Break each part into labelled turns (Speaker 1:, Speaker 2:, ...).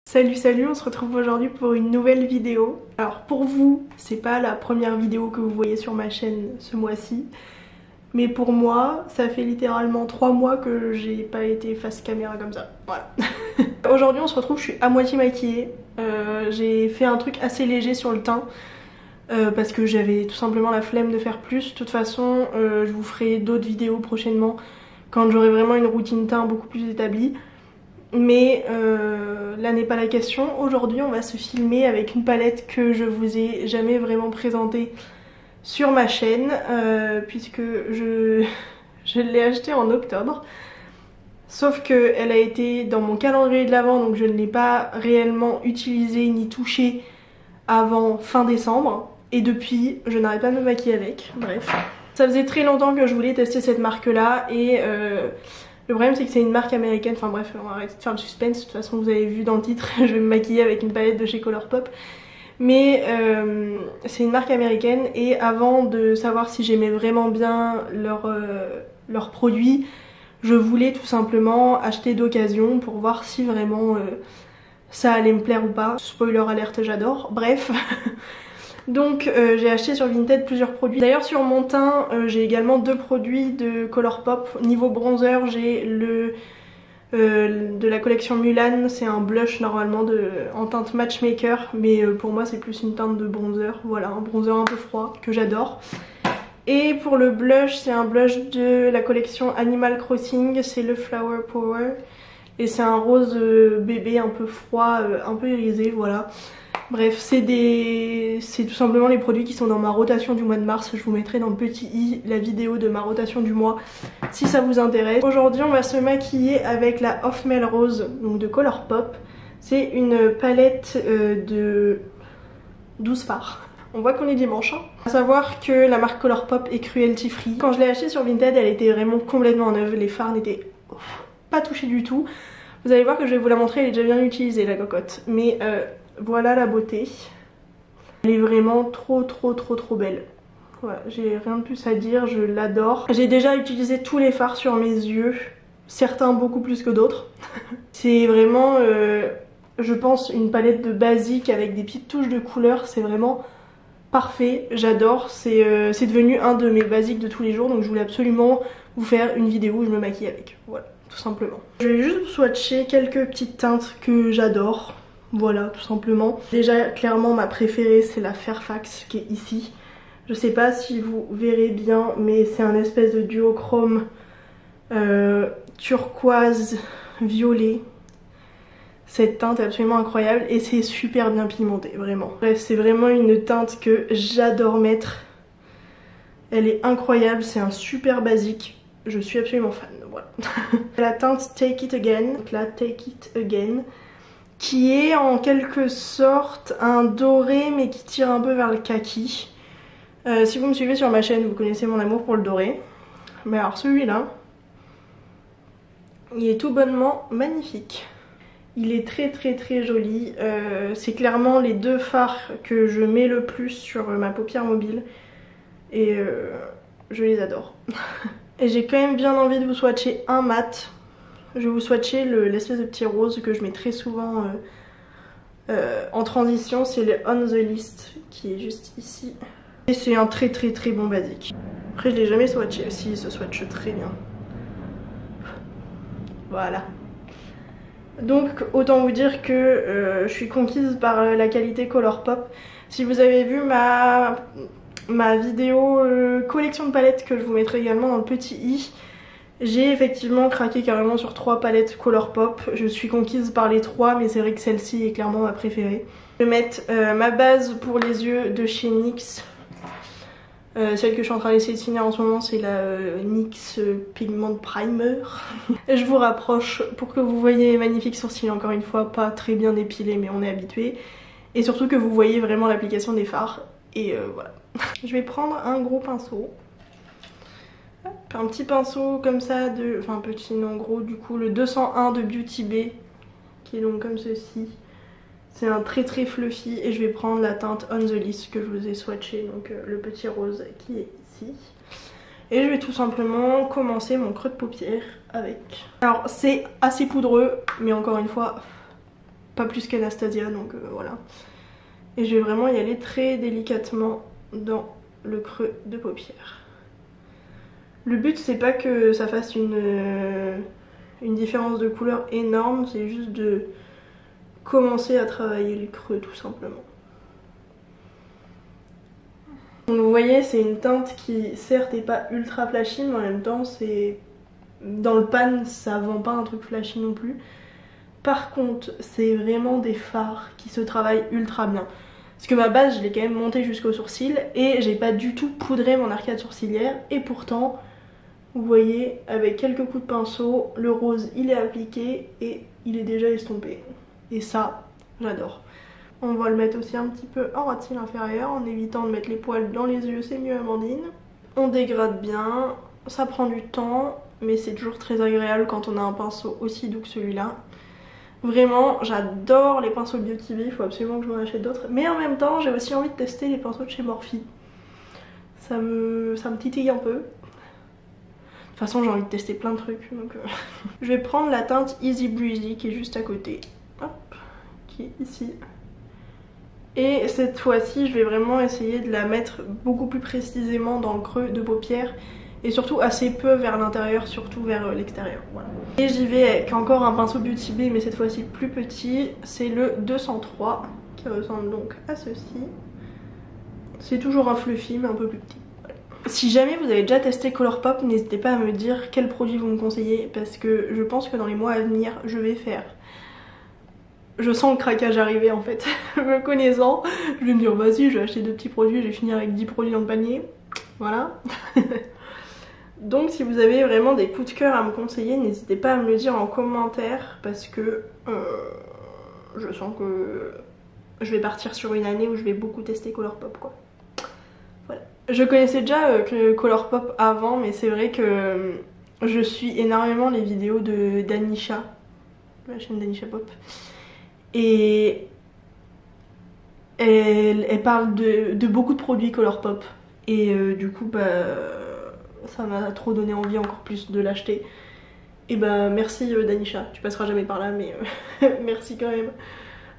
Speaker 1: Salut, on se retrouve aujourd'hui pour une nouvelle vidéo. Alors pour vous, c'est pas la première vidéo que vous voyez sur ma chaîne ce mois-ci. Mais pour moi, ça fait littéralement 3 mois que j'ai pas été face caméra comme ça. Voilà. Aujourd'hui on se retrouve, je suis à moitié maquillée. J'ai fait un truc assez léger sur le teint. Parce que j'avais tout simplement la flemme de faire plus. De toute façon, je vous ferai d'autres vidéos prochainement quand j'aurai vraiment une routine teint beaucoup plus établie. Mais là n'est pas la question. Aujourd'hui on va se filmer avec une palette que je vous ai jamais vraiment présentée sur ma chaîne puisque je l'ai achetée en octobre. Sauf qu'elle a été dans mon calendrier de l'Avent, donc je ne l'ai pas réellement utilisée ni touchée avant fin décembre. Et depuis je n'arrête pas de me maquiller avec, bref. Ça faisait très longtemps que je voulais tester cette marque là et le problème c'est que c'est une marque américaine, enfin bref on va arrêter de faire le suspense, de toute façon vous avez vu dans le titre, je vais me maquiller avec une palette de chez Colourpop. Mais c'est une marque américaine et avant de savoir si j'aimais vraiment bien leurs produits, je voulais tout simplement acheter d'occasion pour voir si vraiment ça allait me plaire ou pas. Spoiler alerte, j'adore, bref. Donc j'ai acheté sur Vinted plusieurs produits. D'ailleurs sur mon teint j'ai également 2 produits de Colourpop. Niveau bronzer j'ai le de la collection Mulan, c'est un blush normalement en teinte matchmaker. Mais pour moi c'est plus une teinte de bronzer, voilà, un bronzer un peu froid que j'adore. Et pour le blush c'est un blush de la collection Animal Crossing, c'est le Flower Power. Et c'est un rose bébé un peu froid, un peu irisé, voilà. Bref, c'est tout simplement les produits qui sont dans ma rotation du mois de mars. Je vous mettrai dans le petit i la vidéo de ma rotation du mois si ça vous intéresse. Aujourd'hui on va se maquiller avec la Off Melrose, donc de Colourpop. C'est une palette de 12 fards. On voit qu'on est dimanche, hein. À savoir que la marque Colourpop est cruelty free. Quand je l'ai achetée sur Vinted, elle était vraiment complètement neuve. Les fards n'étaient pas touchés du tout. Vous allez voir que je vais vous la montrer, elle est déjà bien utilisée la cocotte. Mais voilà la beauté. Elle est vraiment trop belle. Voilà, j'ai rien de plus à dire, je l'adore. J'ai déjà utilisé tous les fards sur mes yeux, certains beaucoup plus que d'autres. C'est vraiment, je pense, une palette de basique avec des petites touches de couleur. C'est vraiment parfait, j'adore. C'est devenu un de mes basiques de tous les jours, donc je voulais absolument vous faire une vidéo où je me maquille avec. Voilà, tout simplement. Je vais juste vous swatcher quelques petites teintes que j'adore. Voilà, tout simplement. Déjà, clairement, ma préférée, c'est la Fairfax qui est ici. Je sais pas si vous verrez bien, mais c'est un espèce de duochrome turquoise violet. Cette teinte est absolument incroyable et c'est super bien pigmenté, vraiment. Bref, c'est vraiment une teinte que j'adore mettre. Elle est incroyable, c'est un super basique. Je suis absolument fan, voilà. La teinte Take It Again, donc là, Take It Again, qui est en quelque sorte un doré mais qui tire un peu vers le kaki. Si vous me suivez sur ma chaîne, vous connaissez mon amour pour le doré. Mais alors celui-là, il est tout bonnement magnifique. Il est très joli. C'est clairement les 2 fards que je mets le plus sur ma paupière mobile. Et je les adore. Et j'ai quand même bien envie de vous swatcher un mat. Je vais vous swatcher l'espèce de petit rose que je mets très souvent en transition. C'est le On The List qui est juste ici. Et c'est un très bon basique. Après je l'ai jamais swatché aussi, il se swatche très bien. Voilà. Donc autant vous dire que je suis conquise par la qualité Colourpop. Si vous avez vu ma vidéo collection de palettes que je vous mettrai également dans le petit i, j'ai effectivement craqué carrément sur 3 palettes Colourpop. Je suis conquise par les 3, mais c'est vrai que celle-ci est clairement ma préférée. Je vais mettre ma base pour les yeux de chez NYX. Celle que je suis en train d'essayer de finir en ce moment, c'est la NYX Pigment Primer. Je vous rapproche pour que vous voyez les magnifiques sourcils, encore une fois, pas très bien épilés mais on est habitué. Et surtout que vous voyez vraiment l'application des fards. Et voilà. Je vais prendre un gros pinceau. Un petit pinceau comme ça, enfin petit non gros du coup, le 201 de Beauty Bay, qui est donc comme ceci. C'est un très fluffy et je vais prendre la teinte On The List que je vous ai swatché, donc le petit rose qui est ici. Et je vais tout simplement commencer mon creux de paupière avec. Alors c'est assez poudreux, mais encore une fois, pas plus qu'Anastasia, donc voilà. Et je vais vraiment y aller très délicatement dans le creux de paupière. Le but c'est pas que ça fasse une différence de couleur énorme, c'est juste de commencer à travailler le creux tout simplement. Donc vous voyez, c'est une teinte qui certes est pas ultra flashy, mais en même temps c'est... Dans le pan ça vend pas un truc flashy non plus. Par contre c'est vraiment des fards qui se travaillent ultra bien. Parce que ma base je l'ai quand même montée jusqu'au sourcil et j'ai pas du tout poudré mon arcade sourcilière. Et pourtant vous voyez avec quelques coups de pinceau le rose il est appliqué et il est déjà estompé. Et ça j'adore. On va le mettre aussi un petit peu en ras de cils inférieur en évitant de mettre les poils dans les yeux, c'est mieux Amandine. On dégrade bien, ça prend du temps mais c'est toujours très agréable quand on a un pinceau aussi doux que celui-là. Vraiment j'adore les pinceaux Beauty Bay, il faut absolument que je m'en achète d'autres. Mais en même temps j'ai aussi envie de tester les pinceaux de chez Morphe. Ça me titille un peu. De toute façon j'ai envie de tester plein de trucs donc je vais prendre la teinte Easy Breezy qui est juste à côté. Hop, qui est ici. Et cette fois-ci je vais vraiment essayer de la mettre beaucoup plus précisément dans le creux de paupière. Et surtout assez peu vers l'intérieur, surtout vers l'extérieur. Voilà. Et j'y vais avec encore un pinceau Beauty Bay mais cette fois-ci plus petit. C'est le 203 qui ressemble donc à ceci. C'est toujours un fluffy mais un peu plus petit. Voilà. Si jamais vous avez déjà testé Colourpop, n'hésitez pas à me dire quel produit vous me conseillez. Parce que je pense que dans les mois à venir je vais faire... Je sens le craquage arriver en fait. Me connaissant, je vais me dire vas-y je vais acheter 2 petits produits, je vais finir avec 10 produits dans le panier. Voilà. Donc si vous avez vraiment des coups de cœur à me conseiller, n'hésitez pas à me le dire en commentaire parce que je sens que je vais partir sur une année où je vais beaucoup tester Colourpop quoi. Voilà. Je connaissais déjà Colourpop avant mais c'est vrai que je suis énormément les vidéos de Danisha, la chaîne Danisha Pop. Et elle parle de beaucoup de produits Colourpop et du coup bah ça m'a trop donné envie encore plus de l'acheter. Et bah merci Danisha, tu passeras jamais par là mais merci quand même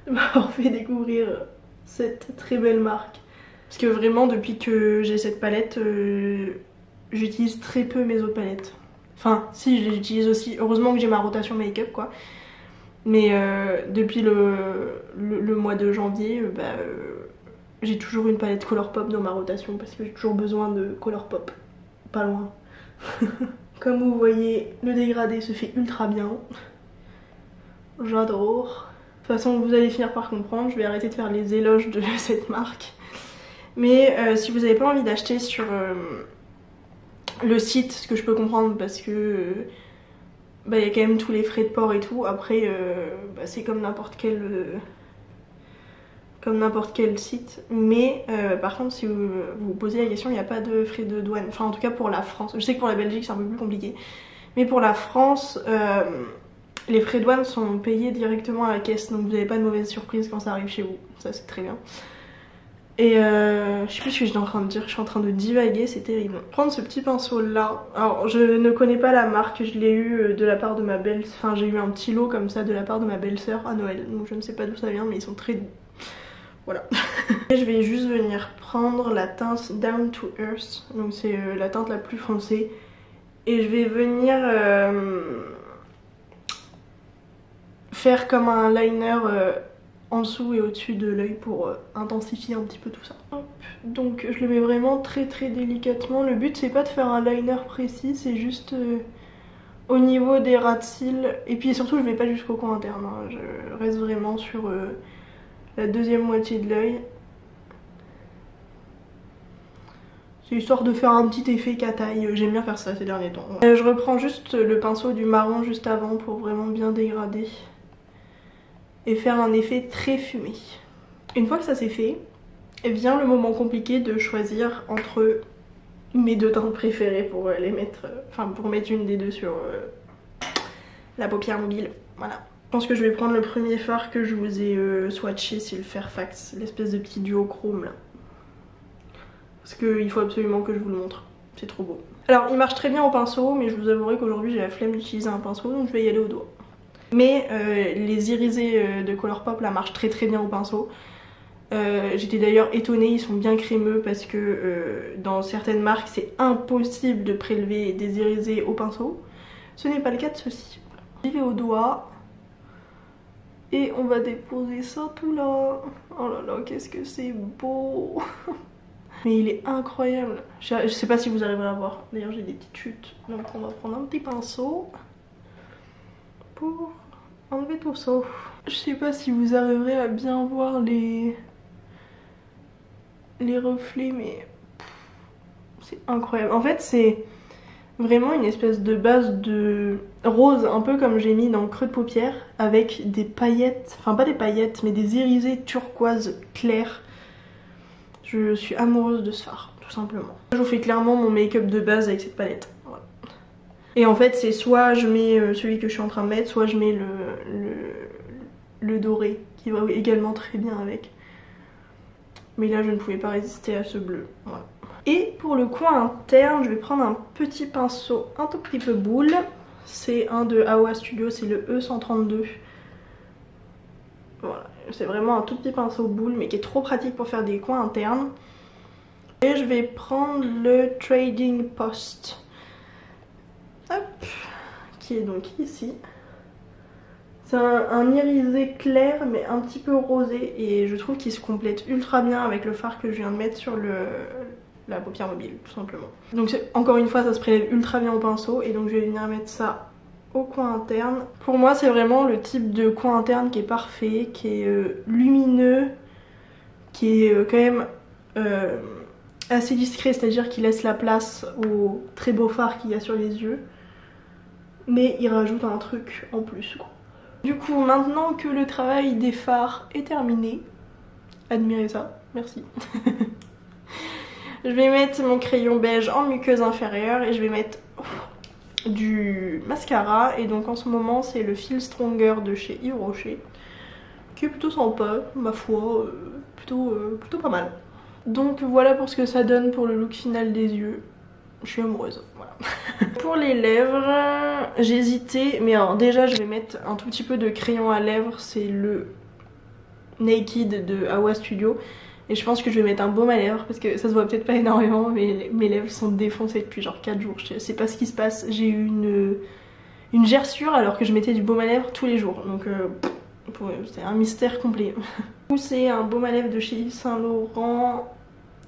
Speaker 1: de m'avoir fait découvrir cette très belle marque. Parce que vraiment depuis que j'ai cette palette j'utilise très peu mes autres palettes. Enfin si je les utilise aussi, heureusement que j'ai ma rotation make-up quoi. Mais depuis le mois de janvier, j'ai toujours une palette Colourpop dans ma rotation parce que j'ai toujours besoin de Colourpop, pas loin. Comme vous voyez, le dégradé se fait ultra bien. J'adore. De toute façon, vous allez finir par comprendre, je vais arrêter de faire les éloges de cette marque. Mais si vous n'avez pas envie d'acheter sur le site, ce que je peux comprendre parce que... il y a quand même tous les frais de port et tout. Après c'est comme n'importe quel site. Mais par contre si vous vous posez la question, il n'y a pas de frais de douane. Enfin en tout cas pour la France. Je sais que pour la Belgique c'est un peu plus compliqué. Mais pour la France les frais de douane sont payés directement à la caisse. Donc vous n'avez pas de mauvaise surprise quand ça arrive chez vous. Ça c'est très bien. Et je sais plus ce que j'étais en train de dire, je suis en train de divaguer, c'est terrible. Prendre ce petit pinceau là, alors je ne connais pas la marque, je l'ai eu de la part de ma belle, enfin j'ai eu un petit lot comme ça de la part de ma belle-sœur à Noël, donc je ne sais pas d'où ça vient mais ils sont très... Voilà. Et je vais juste venir prendre la teinte Down to Earth, donc c'est la teinte la plus foncée. Et je vais venir faire comme un liner en dessous et au-dessus de l'œil pour intensifier un petit peu tout ça. Hop. Donc je le mets vraiment très délicatement. Le but c'est pas de faire un liner précis, c'est juste au niveau des ras de cils. Et puis surtout je vais pas jusqu'au coin interne, hein. Je reste vraiment sur la deuxième moitié de l'œil. C'est histoire de faire un petit effet cataille, j'aime bien faire ça ces derniers temps. Je reprends juste le pinceau du marron juste avant pour vraiment bien dégrader. Et faire un effet très fumé. Une fois que ça c'est fait, vient le moment compliqué de choisir entre mes 2 teintes préférées pour les mettre, pour mettre une des 2 sur la paupière mobile. Voilà. Je pense que je vais prendre le premier fard que je vous ai swatché, c'est le Fairfax, l'espèce de petit duo chrome là. Parce qu'il faut absolument que je vous le montre, c'est trop beau. Alors il marche très bien au pinceau, mais je vous avouerai qu'aujourd'hui j'ai la flemme d'utiliser un pinceau, donc je vais y aller au doigt. Mais les irisés de Colourpop là marchent très bien au pinceau. J'étais d'ailleurs étonnée, ils sont bien crémeux parce que dans certaines marques c'est impossible de prélever des irisés au pinceau. Ce n'est pas le cas de ceux-ci. J'y vais au doigt et on va déposer ça tout là. Oh là là, qu'est-ce que c'est beau. Mais il est incroyable. Je sais pas si vous arriverez à voir. D'ailleurs j'ai des petites chutes. Donc on va prendre un petit pinceau pour enlever tout ça. Je sais pas si vous arriverez à bien voir les reflets, mais c'est incroyable. En fait c'est vraiment une espèce de base de rose, un peu comme j'ai mis dans le creux de paupière, avec des paillettes, enfin pas des paillettes, mais des irisés turquoise clairs. Je suis amoureuse de ce fard, tout simplement. Je vous fais clairement mon make-up de base avec cette palette. Voilà. Et en fait c'est soit je mets celui que je suis en train de mettre, soit je mets le doré, qui va également très bien avec. Mais là je ne pouvais pas résister à ce bleu. Voilà. Et pour le coin interne, je vais prendre un petit pinceau un tout petit peu boule. C'est un de Awa Studio, c'est le E132. Voilà, c'est vraiment un tout petit pinceau boule mais qui est trop pratique pour faire des coins internes. Et je vais prendre le Trading Post. Hop, qui est donc ici. C'est un irisé clair mais un petit peu rosé et je trouve qu'il se complète ultra bien avec le fard que je viens de mettre sur la paupière mobile, tout simplement. Donc encore une fois ça se prélève ultra bien au pinceau et donc je vais venir mettre ça au coin interne. Pour moi c'est vraiment le type de coin interne qui est parfait, qui est lumineux, qui est quand même assez discret, c'est-à-dire qu'il laisse la place au très beau fard qu'il y a sur les yeux, mais il rajoute un truc en plus quoi. Du coup maintenant que le travail des fards est terminé, admirez ça, merci. Je vais mettre mon crayon beige en muqueuse inférieure et je vais mettre du mascara. Et donc en ce moment c'est le Feel Stronger de chez Yves Rocher, qui est plutôt sympa, ma foi, plutôt pas mal. Donc voilà pour ce que ça donne pour le look final des yeux. Je suis amoureuse, voilà. Pour les lèvres, j'ai hésité, mais alors déjà je vais mettre un tout petit peu de crayon à lèvres, c'est le Naked de Awa Studio. Et je pense que je vais mettre un baume à lèvres parce que ça se voit peut-être pas énormément, mais mes lèvres sont défoncées depuis genre 4 jours. Je sais pas ce qui se passe, j'ai eu une gerçure alors que je mettais du baume à lèvres tous les jours. Donc c'est un mystère complet. C'est un baume à lèvres de chez Yves Saint Laurent.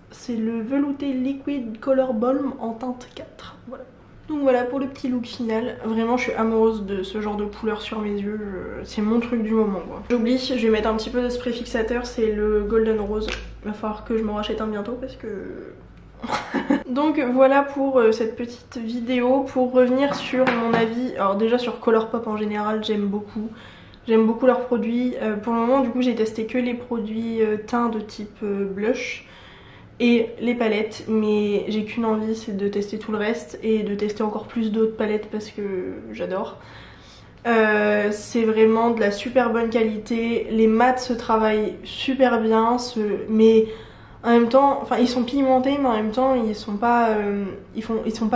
Speaker 1: C'est le Velouté Liquid Color Balm en teinte 4. Voilà. Donc voilà pour le petit look final. Vraiment je suis amoureuse de ce genre de couleur sur mes yeux. C'est mon truc du moment quoi. J'oublie, je vais mettre un petit peu de spray fixateur. C'est le Golden Rose. Il va falloir que je m'en rachète un bientôt parce que... Donc voilà pour cette petite vidéo. Pour revenir sur mon avis, alors déjà sur Colourpop en général j'aime beaucoup. J'aime beaucoup leurs produits. Pour le moment du coup j'ai testé que les produits teints de type blush et les palettes, mais j'ai qu'une envie, c'est de tester tout le reste et de tester encore plus d'autres palettes parce que j'adore. C'est vraiment de la super bonne qualité, les mats se travaillent super bien, mais en même temps, enfin ils sont pigmentés mais en même temps ils sont pas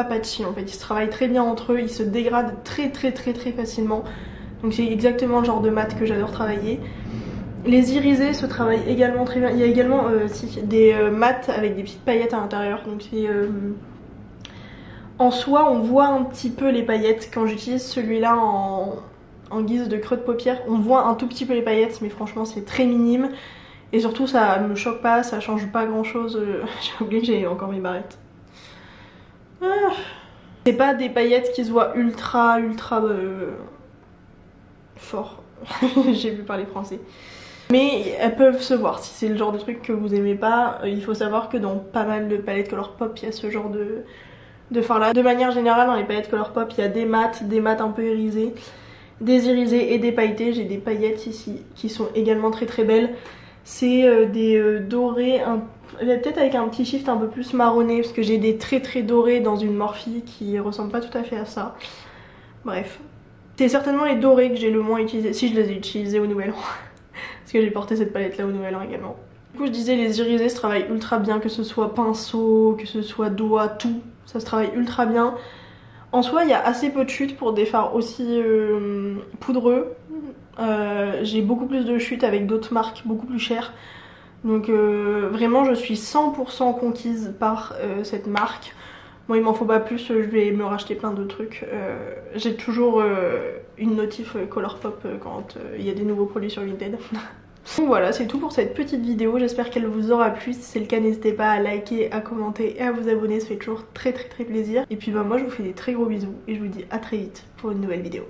Speaker 1: patchy en fait, ils se travaillent très bien entre eux, ils se dégradent très facilement. Donc c'est exactement le genre de mat que j'adore travailler. Les irisés se travaillent également très bien. Il y a également des mats avec des petites paillettes à l'intérieur. Donc c'est en soi on voit un petit peu les paillettes quand j'utilise celui-là en guise de creux de paupière. On voit un tout petit peu les paillettes mais franchement c'est très minime. Et surtout ça me choque pas, ça change pas grand chose. J'ai oublié que j'ai encore mes barrettes. C'est pas des paillettes qui se voient ultra fort. J'ai vu parler français. Mais elles peuvent se voir. Si c'est le genre de truc que vous aimez pas, il faut savoir que dans pas mal de palettes Colourpop il y a ce genre de fard là. De manière générale dans les palettes Colourpop il y a des mats un peu irisés, des irisés et des pailletés. J'ai des paillettes ici qui sont également très belles. C'est des dorés, peut-être avec un petit shift un peu plus marronné parce que j'ai des très dorés dans une Morphe qui ressemble pas tout à fait à ça. Bref. C'est certainement les dorés que j'ai le moins utilisé, si je les ai utilisés au Nouvel An. Parce que j'ai porté cette palette là au Nouvel An également. Du coup je disais les irisés se travaillent ultra bien, que ce soit pinceau, que ce soit doigt, tout. Ça se travaille ultra bien. En soi il y a assez peu de chutes pour des fards aussi poudreux. J'ai beaucoup plus de chutes avec d'autres marques beaucoup plus chères. Donc vraiment je suis 100% conquise par cette marque. Moi il m'en faut pas plus, je vais me racheter plein de trucs. J'ai toujours une notif Colourpop quand il y a des nouveaux produits sur Vinted. Donc voilà, c'est tout pour cette petite vidéo, j'espère qu'elle vous aura plu. Si c'est le cas, n'hésitez pas à liker, à commenter et à vous abonner, ça fait toujours très plaisir. Et puis bah moi je vous fais des très gros bisous et je vous dis à très vite pour une nouvelle vidéo.